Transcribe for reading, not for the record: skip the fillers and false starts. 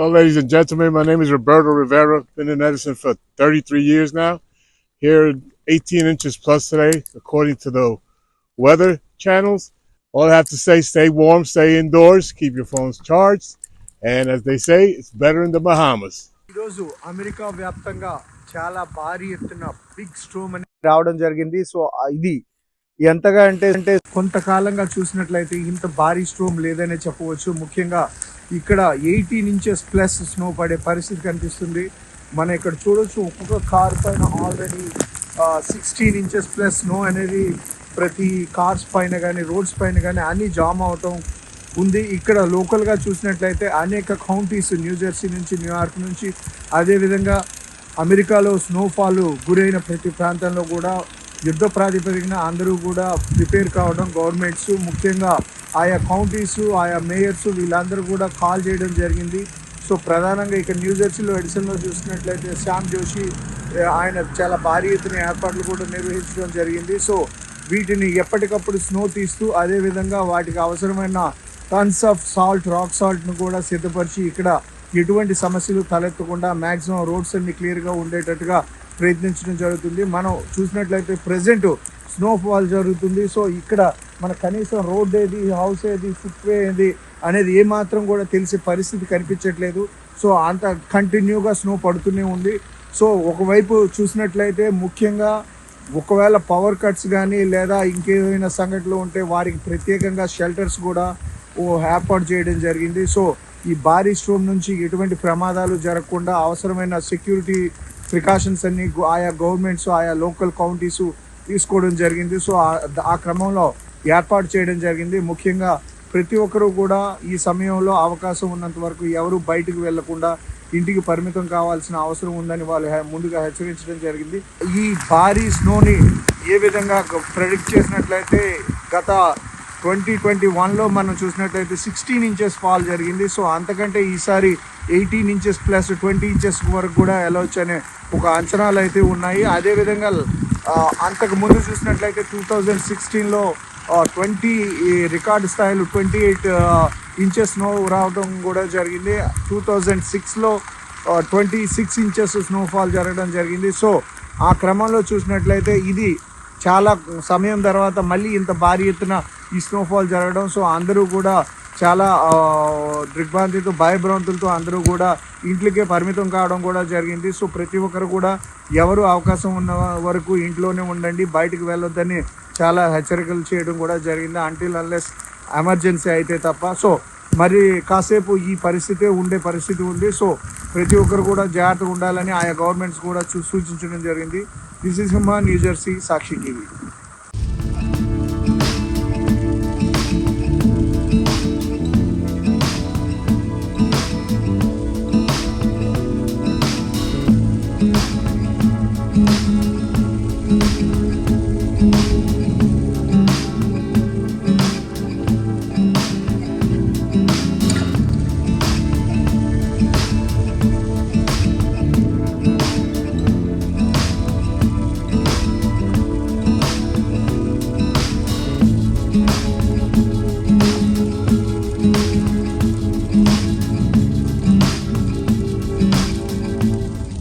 Well, ladies and gentlemen, my name is Roberto Rivera. Been in Edison for 33 years now. Here, 18 inches plus today, according to the weather channels. All I have to say, stay warm, stay indoors, keep your phones charged. And as they say, it's better in the Bahamas. ఈరోజు America వ్యాప్తంగా చాలా భారీ ఎత్తున big storm అని రావడం జరిగింది. So ఇది ఎంతగా అంటే కొంతకాలంగా చూసినట్లయితే ఇంత భారీ స్ట్రోమ్ లేదనే చెప్పవచ్చు. ముఖ్యంగా ఇక్కడ 18 ఇంచెస్ ప్లస్ స్నో పడే పరిస్థితి కనిపిస్తుంది. మనం ఇక్కడ చూడొచ్చు, ఒక్కొక్క కార్ పైన ఆల్రెడీ 16 ఇంచెస్ ప్లస్ స్నో అనేది ప్రతి కార్స్ పైన కానీ రోడ్స్ పైన కానీ అన్నీ జామ్ అవటం ఉంది. ఇక్కడ లోకల్గా చూసినట్లయితే అనేక కౌంటీస్, న్యూజెర్సీ నుంచి, న్యూయార్క్ నుంచి, అదేవిధంగా అమెరికాలో స్నోఫాల్ గురైన ప్రతి ప్రాంతంలో కూడా యుద్ధ ప్రాతిపదికన అందరూ కూడా ప్రిపేర్ కావడం, గవర్నమెంట్స్ ముఖ్యంగా ఆయా కౌంటీస్, ఆయా మేయర్స్ వీళ్ళందరూ కూడా కాల్ చేయడం జరిగింది. సో ప్రధానంగా ఇక్కడ న్యూజెర్సీలో ఎడిసన్లో చూసినట్లయితే శ్యామ్ జోషి ఆయన చాలా భారీ ఎత్తున ఏర్పాట్లు కూడా నిర్వహించడం జరిగింది. సో వీటిని ఎప్పటికప్పుడు స్నో తీస్తూ అదేవిధంగా వాటికి అవసరమైన టన్స్ ఆఫ్ సాల్ట్, రాక్ సాల్ట్ను కూడా సిద్ధపరిచి ఇక్కడ ఎటువంటి సమస్యలు తలెత్తకుండా మ్యాక్సిమం రోడ్స్ అన్ని క్లియర్గా ఉండేటట్టుగా ప్రయత్నించడం జరుగుతుంది. మనం చూసినట్లయితే ప్రజెంట్ స్నోఫాల్ జరుగుతుంది. సో ఇక్కడ మన కనీసం రోడ్ ఏది, హౌస్ ఏది, ఫుట్వే ఏది అనేది ఏమాత్రం కూడా తెలిసే పరిస్థితి కనిపించట్లేదు. సో అంత కంటిన్యూగా స్నో పడుతూనే ఉంది. సో ఒకవైపు చూసినట్లయితే ముఖ్యంగా ఒకవేళ పవర్ కట్స్ కానీ లేదా ఇంకేమైనా సంఘటనలు ఉంటే వారికి ప్రత్యేకంగా షెల్టర్స్ కూడా ఏర్పాటు చేయడం జరిగింది. సో ఈ భారీ స్ట్రోమ్ నుంచి ఎటువంటి ప్రమాదాలు జరగకుండా అవసరమైన సెక్యూరిటీ ప్రికాషన్స్ అన్ని ఆయా గవర్నమెంట్స్, ఆయా లోకల్ కౌంటీస్ తీసుకోవడం జరిగింది. సో ఆ క్రమంలో ఏర్పాటు చేయడం జరిగింది. ముఖ్యంగా ప్రతి ఒక్కరూ కూడా ఈ సమయంలో అవకాశం ఉన్నంత వరకు ఎవరు బయటకు వెళ్లకుండా ఇంటికి పరిమితం కావాల్సిన అవసరం ఉందని వాళ్ళు ముందుగా హెచ్చరించడం జరిగింది. ఈ భారీ స్నోని ఏ విధంగా ప్రెడిక్ట్ చేసినట్లయితే గత 2021లో మనం చూసినట్లయితే 16 ఇంచెస్ ఫాల్ జరిగింది. సో అంతకంటే ఈసారి 18 ఇంచెస్ ప్లస్ 20 ఇంచెస్ వరకు కూడా వెళ్ళవచ్చు అనే ఒక అంచనాలు అయితే ఉన్నాయి. అదేవిధంగా అంతకు ముందు చూసినట్లయితే 2016లో 20 రికార్డు స్థాయిలో 28 ఇంచెస్ స్నో రావడం కూడా జరిగింది. 2006లో 26 ఇంచెస్ స్నోఫాల్ జరగడం జరిగింది. సో ఆ క్రమంలో చూసినట్లయితే ఇది చాలా సమయం తర్వాత మళ్ళీ ఇంత భారీ ఎత్తున ఈ స్నోఫాల్ జరగడం, సో అందరూ కూడా చాలా దిగ్భ్రాంతితో, భయభ్రాంతులతో అందరూ కూడా ఇంట్లోకే పరిమితం కావడం కూడా జరిగింది. సో ప్రతి ఒక్కరు కూడా ఎవరు అవకాశం ఉన్న వరకు ఇంట్లోనే ఉండండి, బయటకు వెళ్ళొద్దని చాలా హెచ్చరికలు చేయడం కూడా జరిగింది. అంటిల్ అన్లెస్ ఎమర్జెన్సీ అయితే తప్ప. సో మరి కాసేపు ఈ పరిస్థితే ఉండే పరిస్థితి ఉంది. సో ప్రతి ఒక్కరు కూడా జాగ్రత్తగా ఉండాలని ఆయా గవర్నమెంట్స్ కూడా సూచించడం జరిగింది. This is New Jersey Sakshi TV.